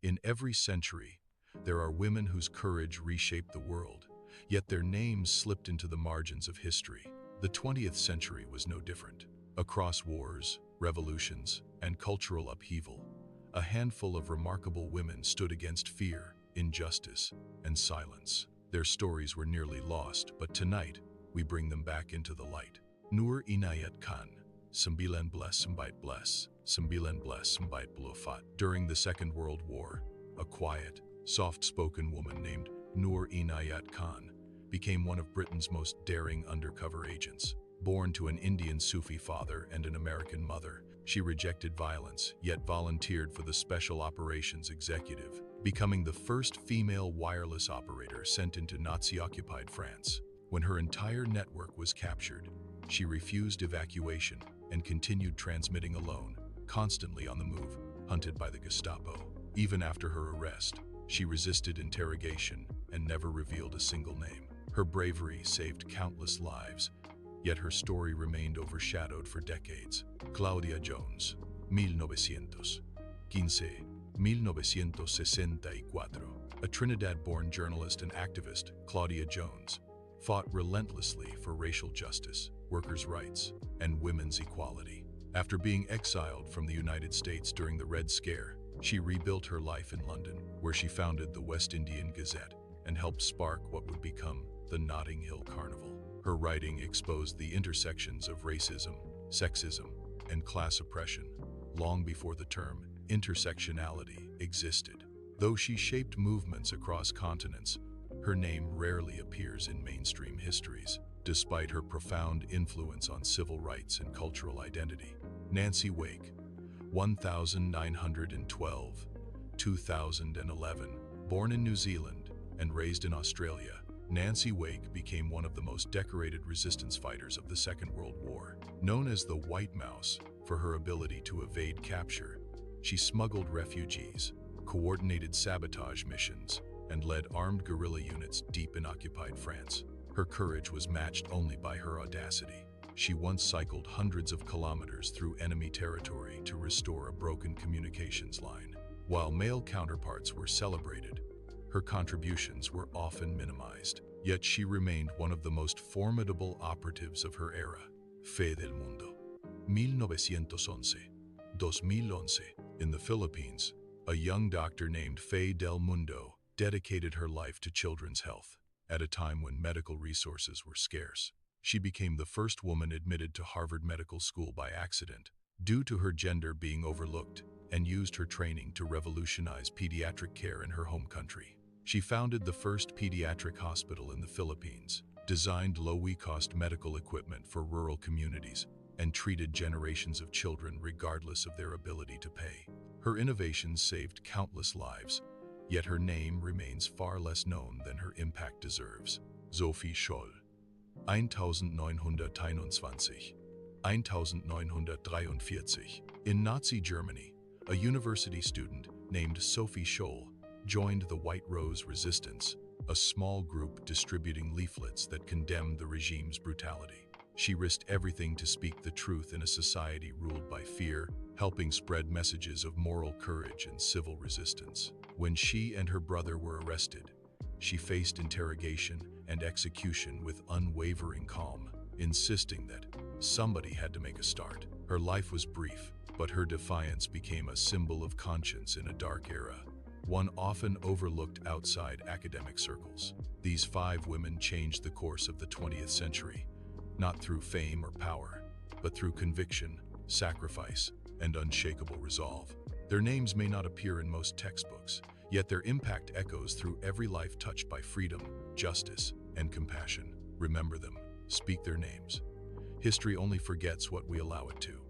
In every century, there are women whose courage reshaped the world, yet their names slipped into the margins of history. The 20th century was no different. Across wars, revolutions, and cultural upheaval, a handful of remarkable women stood against fear, injustice, and silence. Their stories were nearly lost, but tonight, we bring them back into the light. Noor Khan, Sembilan Belas Sembilan Belas. During the Second World War, a quiet, soft-spoken woman named Noor Khan became one of Britain's most daring undercover agents. Born to an Indian Sufi father and an American mother, she rejected violence, yet volunteered for the Special Operations Executive, becoming the first female wireless operator sent into Nazi-occupied France. When her entire network was captured, she refused evacuation and continued transmitting alone, constantly on the move, hunted by the Gestapo. Even after her arrest, she resisted interrogation and never revealed a single name. Her bravery saved countless lives, yet her story remained overshadowed for decades. Claudia Jones, 1915-1964. A Trinidad-born journalist and activist, Claudia Jones, fought relentlessly for racial justice, workers' rights, and women's equality. After being exiled from the United States during the Red Scare, she rebuilt her life in London, where she founded the West Indian Gazette and helped spark what would become the Notting Hill Carnival. Her writing exposed the intersections of racism, sexism, and class oppression long before the term intersectionality existed. Though she shaped movements across continents, her name rarely appears in mainstream histories, despite her profound influence on civil rights and cultural identity. Nancy Wake, 1912-2011, born in New Zealand and raised in Australia, Nancy Wake became one of the most decorated resistance fighters of the Second World War. Known as the White Mouse for her ability to evade capture, she smuggled refugees, coordinated sabotage missions, and led armed guerrilla units deep in occupied France. Her courage was matched only by her audacity. She once cycled hundreds of kilometers through enemy territory to restore a broken communications line. While male counterparts were celebrated, her contributions were often minimized. Yet she remained one of the most formidable operatives of her era. Fe del Mundo, 1911-2011. In the Philippines, a young doctor named Fe del Mundo dedicated her life to children's health. At a time when medical resources were scarce, she became the first woman admitted to Harvard Medical School by accident, due to her gender being overlooked, and used her training to revolutionize pediatric care in her home country. She founded the first pediatric hospital in the Philippines, designed low-cost medical equipment for rural communities, and treated generations of children regardless of their ability to pay. Her innovations saved countless lives, yet her name remains far less known than her impact deserves. Sophie Scholl, 1923. In Nazi Germany, a university student named Sophie Scholl joined the White Rose Resistance, a small group distributing leaflets that condemned the regime's brutality. She risked everything to speak the truth in a society ruled by fear, helping spread messages of moral courage and civil resistance. When she and her brother were arrested, she faced interrogation and execution with unwavering calm, insisting that somebody had to make a start. Her life was brief, but her defiance became a symbol of conscience in a dark era, one often overlooked outside academic circles. These 5 women changed the course of the 20th century, not through fame or power, but through conviction, sacrifice, and unshakable resolve. Their names may not appear in most textbooks, yet their impact echoes through every life touched by freedom, justice, and compassion. Remember them, speak their names. History only forgets what we allow it to.